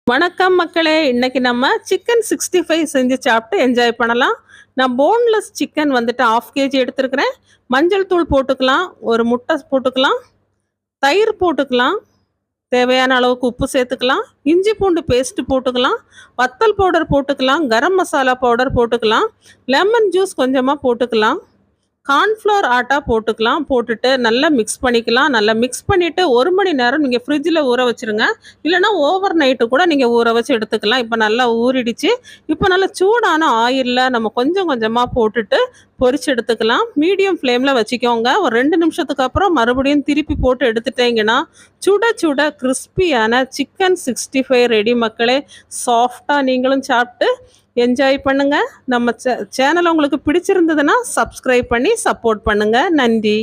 வணக்கம் மக்களே. இன்னைக்கு நம்ம சிக்கன் 65 செஞ்சு சாப்பிட்டு என்ஜாய் பண்ணலாம். நான் போன்லெஸ் சிக்கன் வந்துட்டு 1/2 கேஜி எடுத்துருக்கிறேன். மஞ்சள் தூள் போட்டுக்கலாம், ஒரு முட்டை போட்டுக்கலாம், தயிர் போட்டுக்கலாம், தேவையான அளவுக்கு உப்பு சேர்த்துக்கலாம், இஞ்சி பூண்டு பேஸ்ட் போட்டுக்கலாம், வத்தல் பவுடர் போட்டுக்கலாம், கரம் மசாலா பவுடர் போட்டுக்கலாம், லெமன் ஜூஸ் கொஞ்சமாக போட்டுக்கலாம், கார்ன்ஃப்ளவர் ஆட்டா போட்டுக்கலாம். போட்டுட்டு நல்லா மிக்ஸ் பண்ணிக்கலாம். நல்லா மிக்ஸ் பண்ணிவிட்டு 1 மணி நேரம் நீங்கள் ஃப்ரிட்ஜில் ஊற வச்சுருங்க. இல்லைனா ஓவர் நைட்டு கூட நீங்கள் ஊற வச்சு எடுத்துக்கலாம். இப்போ நல்லா ஊறிடுச்சு. இப்போ நல்லா சூடான ஆயிலில் நம்ம கொஞ்சம் கொஞ்சமாக போட்டுட்டு பொரிச்சு எடுத்துக்கலாம். மீடியம் ஃப்ளேமில் வச்சுக்கோங்க. ஒரு 2 நிமிஷத்துக்கு அப்புறம் மறுபடியும் திருப்பி போட்டு எடுத்துட்டீங்கன்னா சுட சுட கிறிஸ்பியான சிக்கன் 65 ரெடி மக்களே. சாஃப்டாக நீங்களும் சாப்பிட்டு என்ஜாய் பண்ணுங்கள். நம்ம சேனல் உங்களுக்கு பிடிச்சிருந்ததுன்னா சப்ஸ்கிரைப் பண்ணி சப்போர்ட் பண்ணுங்கள். நன்றி.